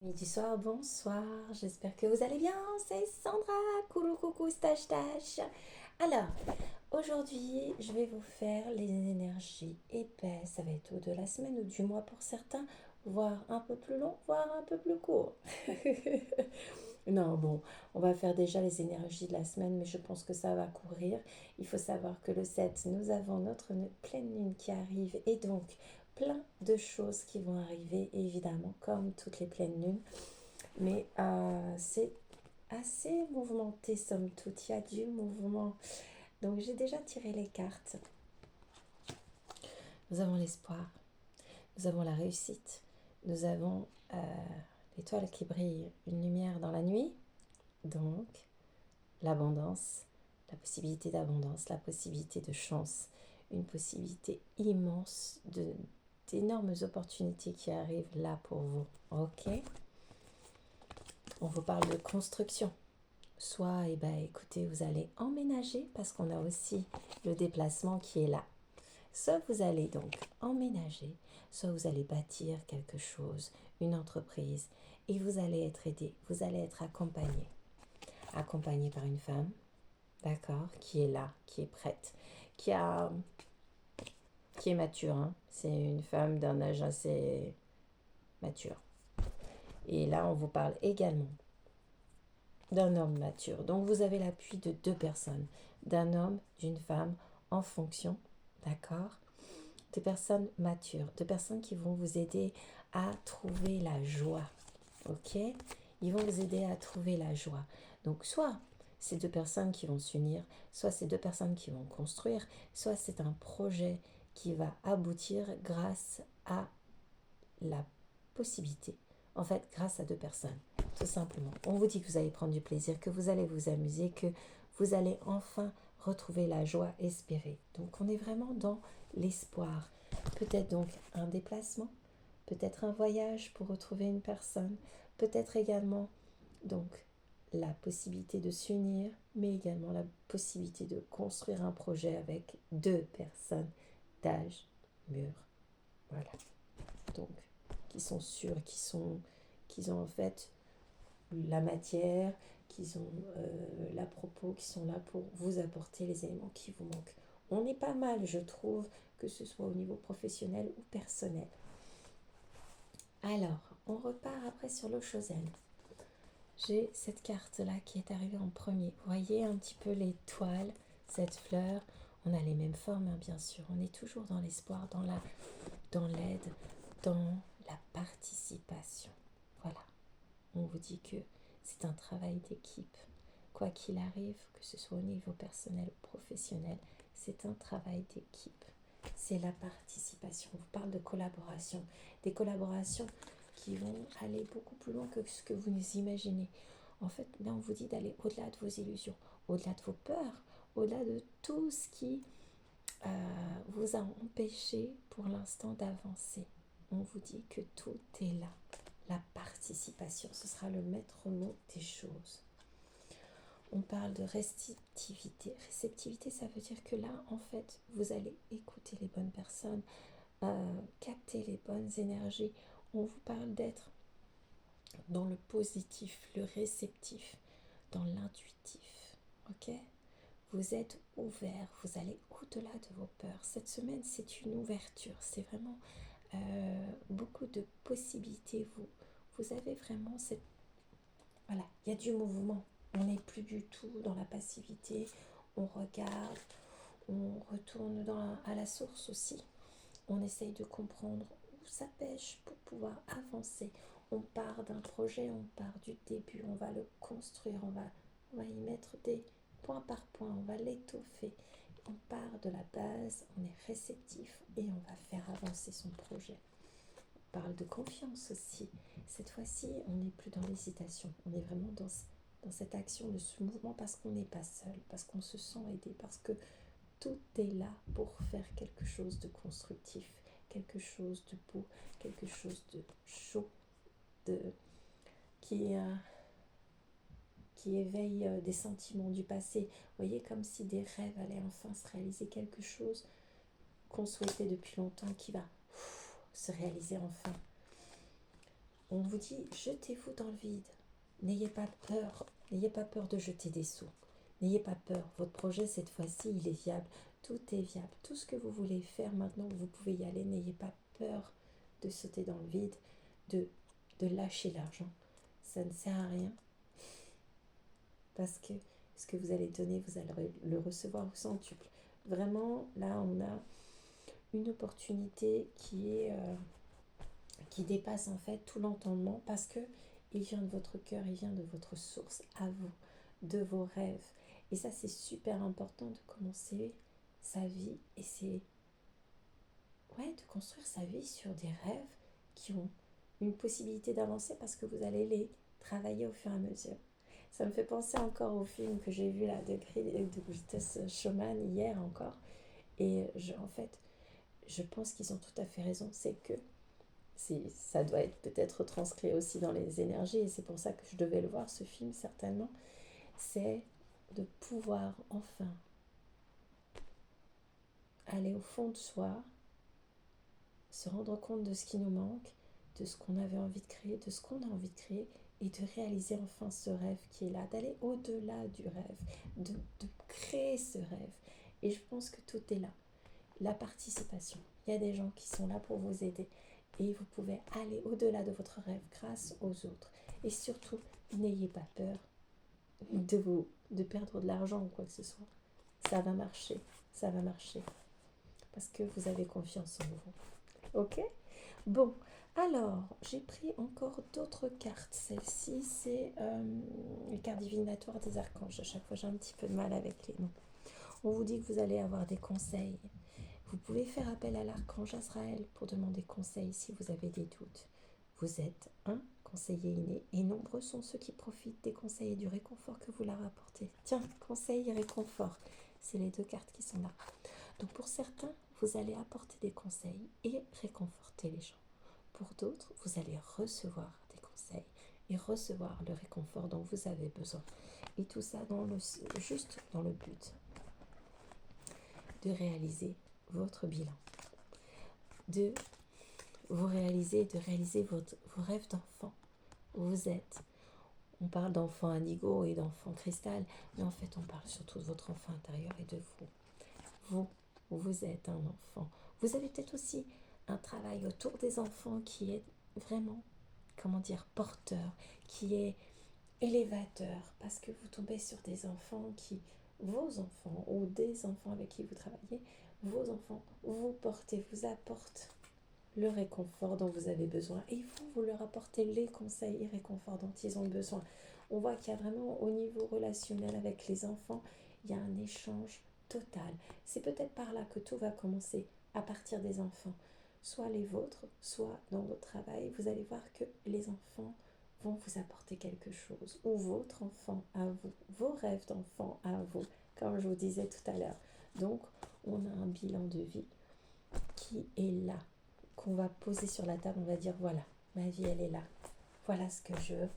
Midi soir, bonsoir, j'espère que vous allez bien, c'est Sandra, coucou coucou, stache stache. Alors, aujourd'hui, je vais vous faire les énergies épaisses, ça va être de la semaine ou du mois pour certains, voire un peu plus long, voire un peu plus court. Non, bon, on va faire déjà les énergies de la semaine, mais je pense que ça va courir. Il faut savoir que le 7, nous avons notre pleine lune qui arrive et donc plein de choses qui vont arriver, évidemment, comme toutes les pleines lunes. Mais c'est assez mouvementé, somme toute. Il y a du mouvement. Donc, j'ai déjà tiré les cartes. Nous avons l'espoir. Nous avons la réussite. Nous avons l'étoile qui brille, une lumière dans la nuit. Donc, l'abondance, la possibilité d'abondance, la possibilité de chance, une possibilité immense d'énormes opportunités qui arrivent là pour vous. Ok? On vous parle de construction. Soit, eh ben, écoutez, vous allez emménager parce qu'on a aussi le déplacement qui est là. Soit vous allez donc emménager, soit vous allez bâtir quelque chose, une entreprise, et vous allez être aidé, vous allez être accompagné. Accompagné par une femme, d'accord, qui est là, qui est prête, qui a, qui est mature. Hein. C'est une femme d'un âge assez mature. Et là, on vous parle également d'un homme mature. Donc vous avez l'appui de deux personnes, d'un homme, d'une femme, en fonction, d'accord, de personnes matures, de personnes qui vont vous aider à trouver la joie, ok. Ils vont vous aider à trouver la joie. Donc soit c'est deux personnes qui vont s'unir, soit c'est deux personnes qui vont construire, soit c'est un projet qui va aboutir grâce à la possibilité, en fait grâce à deux personnes, tout simplement. On vous dit que vous allez prendre du plaisir, que vous allez vous amuser, que vous allez enfin retrouver la joie espérée. Donc on est vraiment dans l'espoir. Peut-être donc un déplacement, peut-être un voyage pour retrouver une personne, peut-être également donc la possibilité de s'unir, mais également la possibilité de construire un projet avec deux personnes d'âge mûr. Voilà. Donc, qui sont sûrs, qu'ils ont en fait la matière, qu'ils ont la propos, qui sont là pour vous apporter les éléments qui vous manquent. On est pas mal, je trouve, que ce soit au niveau professionnel ou personnel. Alors, on repart après sur l'eau Chosen. J'ai cette carte-là qui est arrivée en premier. Vous voyez un petit peu l'étoile, cette fleur. On a les mêmes formes, hein, bien sûr. On est toujours dans l'espoir, dans l'aide, dans la participation. Voilà. On vous dit que c'est un travail d'équipe. Quoi qu'il arrive, que ce soit au niveau personnel ou professionnel, c'est un travail d'équipe. C'est la participation. On vous parle de collaboration. Des collaborations qui vont aller beaucoup plus loin que ce que vous nous imaginez. En fait, là, on vous dit d'aller au-delà de vos illusions, au-delà de vos peurs, au-delà de tout ce qui vous a empêché pour l'instant d'avancer. On vous dit que tout est là. La participation, ce sera le maître mot des choses. On parle de réceptivité. Réceptivité, ça veut dire que là, en fait, vous allez écouter les bonnes personnes, capter les bonnes énergies. On vous parle d'être dans le positif, le réceptif, dans l'intuitif. Ok? Vous êtes ouvert, vous allez au-delà de vos peurs. Cette semaine, c'est une ouverture, c'est vraiment beaucoup de possibilités. Vous avez vraiment cette... Voilà, il y a du mouvement. On n'est plus du tout dans la passivité. On regarde, on retourne à la source aussi. On essaye de comprendre où ça pêche pour pouvoir avancer. On part d'un projet, on part du début, on va le construire, on va y mettre des point par point, on va l'étoffer. On part de la base, on est réceptif et on va faire avancer son projet. On parle de confiance aussi. Cette fois-ci, on n'est plus dans l'hésitation, on est vraiment dans cette action de ce mouvement parce qu'on n'est pas seul, parce qu'on se sent aidé, parce que tout est là pour faire quelque chose de constructif, quelque chose de beau, quelque chose de chaud, de, qui, euh, qui éveille des sentiments du passé. Vous voyez, comme si des rêves allaient enfin se réaliser, quelque chose qu'on souhaitait depuis longtemps qui va se réaliser enfin. on vous dit, jetez-vous dans le vide. N'ayez pas peur. N'ayez pas peur de jeter des sous. N'ayez pas peur. Votre projet, cette fois-ci, il est viable. Tout est viable. Tout ce que vous voulez faire maintenant, vous pouvez y aller. N'ayez pas peur de sauter dans le vide, de lâcher l'argent. Ça ne sert à rien. Parce que ce que vous allez donner, vous allez le recevoir au centuple. Vraiment, là, on a une opportunité qui dépasse en fait tout l'entendement parce que il vient de votre cœur, il vient de votre source à vous, de vos rêves. Et ça, c'est super important de commencer sa vie et c'est de construire sa vie sur des rêves qui ont une possibilité d'avancer parce que vous allez les travailler au fur et à mesure. Ça me fait penser encore au film que j'ai vu là de Greatest Showman hier encore. Et en fait, je pense qu'ils ont tout à fait raison. C'est que ça doit être peut-être transcrit aussi dans les énergies et c'est pour ça que je devais le voir ce film certainement. C'est de pouvoir enfin aller au fond de soi, se rendre compte de ce qui nous manque, de ce qu'on avait envie de créer, de ce qu'on a envie de créer et de réaliser enfin ce rêve qui est là, d'aller au-delà du rêve, de créer ce rêve. Et je pense que tout est là. La participation. Il y a des gens qui sont là pour vous aider et vous pouvez aller au-delà de votre rêve grâce aux autres. Et surtout, n'ayez pas peur de perdre de l'argent ou quoi que ce soit. Ça va marcher, ça va marcher. Parce que vous avez confiance en vous. Ok ? Bon, alors, j'ai pris encore d'autres cartes. Celle-ci, c'est les cartes divinatoires des archanges. À chaque fois, j'ai un petit peu de mal avec les noms. On vous dit que vous allez avoir des conseils. Vous pouvez faire appel à l'archange Azraël pour demander conseil si vous avez des doutes. Vous êtes un conseiller inné et nombreux sont ceux qui profitent des conseils et du réconfort que vous leur apportez. Tiens, conseil et réconfort, c'est les deux cartes qui sont là. Donc pour certains, vous allez apporter des conseils et réconforter les gens. Pour d'autres, vous allez recevoir des conseils et recevoir le réconfort dont vous avez besoin. Et tout ça juste dans le but de réaliser votre bilan, de réaliser vos rêves d'enfant. Vous êtes, on parle d'enfant indigo et d'enfant cristal, mais en fait on parle surtout de votre enfant intérieur et de vous. Vous êtes un enfant. Vous avez peut-être aussi un travail autour des enfants qui est vraiment, porteur, qui est élévateur, parce que vous tombez sur des enfants vos enfants ou des enfants avec qui vous travaillez, vos enfants vous apportent le réconfort dont vous avez besoin et vous leur apportez les conseils et réconforts dont ils ont besoin. On voit qu'il y a vraiment au niveau relationnel avec les enfants, il y a un échange total. C'est peut-être par là que tout va commencer, à partir des enfants. Soit les vôtres, soit dans votre travail, vous allez voir que les enfants vont vous apporter quelque chose, ou votre enfant à vous, vos rêves d'enfant à vous, comme je vous disais tout à l'heure. Donc, on a un bilan de vie qui est là, qu'on va poser sur la table, on va dire voilà, ma vie elle est là, voilà ce que je veux,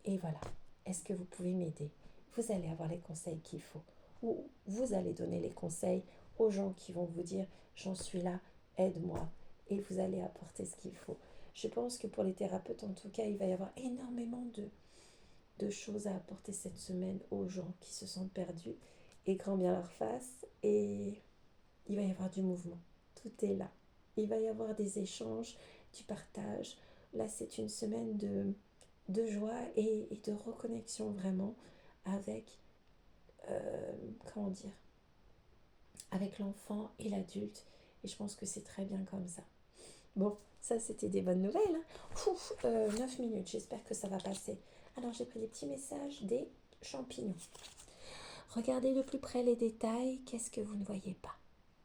et voilà, est-ce que vous pouvez m'aider? Vous allez avoir les conseils qu'il faut, ou vous allez donner les conseils aux gens qui vont vous dire j'en suis là, aide-moi, et vous allez apporter ce qu'il faut. Je pense que pour les thérapeutes, en tout cas, il va y avoir énormément de choses à apporter cette semaine aux gens qui se sentent perdus, et grand bien leur face, et il va y avoir du mouvement. Tout est là. Il va y avoir des échanges, du partage. Là, c'est une semaine de joie et de reconnexion vraiment avec, avec l'enfant et l'adulte. Et je pense que c'est très bien comme ça. Bon, ça c'était des bonnes nouvelles. Hein. 9 minutes, j'espère que ça va passer. Alors j'ai pris des petits messages des champignons. Regardez de plus près les détails. Qu'est-ce que vous ne voyez pas?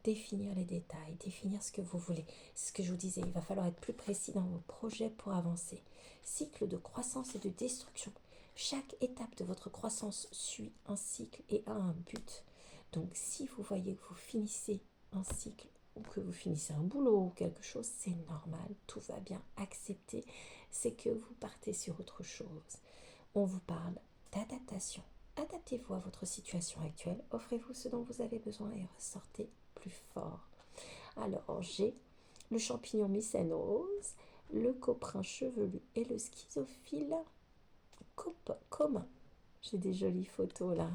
Définir les détails, définir ce que vous voulez. C'est ce que je vous disais, il va falloir être plus précis dans vos projets pour avancer. Cycle de croissance et de destruction. Chaque étape de votre croissance suit un cycle et a un but. Donc si vous voyez que vous finissez un cycle ou que vous finissez un boulot ou quelque chose, c'est normal, tout va bien. Acceptez, c'est que vous partez sur autre chose. On vous parle d'adaptation. Adaptez-vous à votre situation actuelle, offrez-vous ce dont vous avez besoin et ressortez plus fort. Alors, j'ai le champignon mycène rose, le coprin chevelu et le schizophile commun. J'ai des jolies photos là.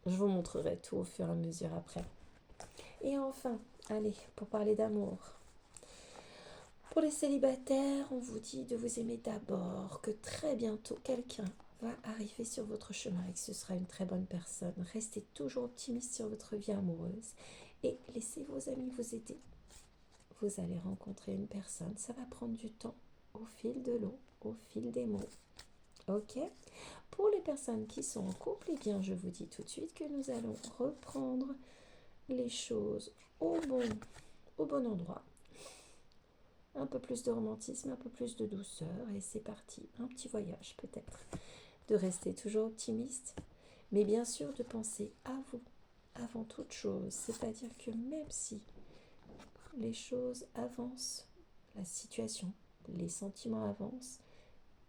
Je vous montrerai tout au fur et à mesure après. Et enfin, allez, pour parler d'amour. Pour les célibataires, on vous dit de vous aimer d'abord, que très bientôt quelqu'un va arriver sur votre chemin et que ce sera une très bonne personne. Restez toujours optimiste sur votre vie amoureuse et laissez vos amis vous aider. Vous allez rencontrer une personne, ça va prendre du temps, au fil de l'eau, au fil des mots. Ok? Pour les personnes qui sont en couple, eh bien, je vous dis tout de suite que nous allons reprendre les choses au bon endroit. Un peu plus de romantisme, un peu plus de douceur et c'est parti. Un petit voyage peut-être. De rester toujours optimiste, mais bien sûr de penser à vous avant toute chose. C'est-à-dire que même si les choses avancent, la situation, les sentiments avancent,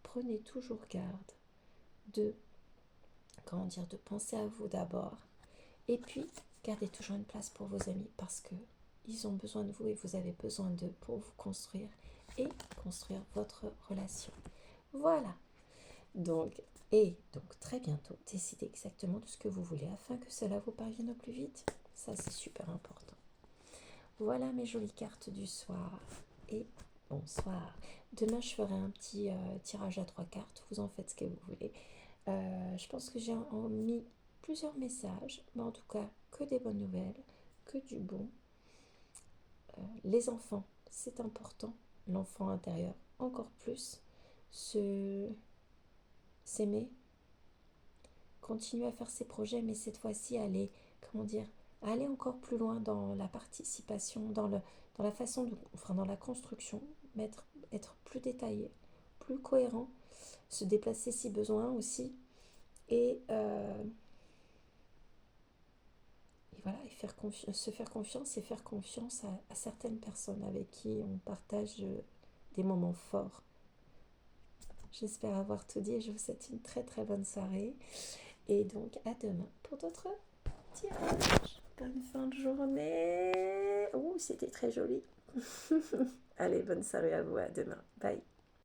prenez toujours garde de penser à vous d'abord. Et puis, gardez toujours une place pour vos amis parce que ils ont besoin de vous et vous avez besoin d'eux pour vous construire et construire votre relation. Voilà. Donc très bientôt, décidez exactement de ce que vous voulez afin que cela vous parvienne au plus vite. Ça, c'est super important. Voilà mes jolies cartes du soir. Et bonsoir. Demain, je ferai un petit tirage à 3 cartes. Vous en faites ce que vous voulez. Je pense que j'ai mis plusieurs messages, mais en tout cas, que des bonnes nouvelles, que du bon. Les enfants, c'est important. L'enfant intérieur, encore plus. S'aimer, continuer à faire ses projets, mais cette fois-ci, aller encore plus loin dans la participation, dans la façon dans la construction, être plus détaillé, plus cohérent, se déplacer si besoin aussi, et voilà, et se faire confiance et faire confiance à certaines personnes avec qui on partage des moments forts. J'espère avoir tout dit et je vous souhaite une très très bonne soirée. Et donc à demain pour d'autres tirages. Bonne fin de journée. Ouh, c'était très joli. Allez, bonne soirée à vous, à demain. Bye.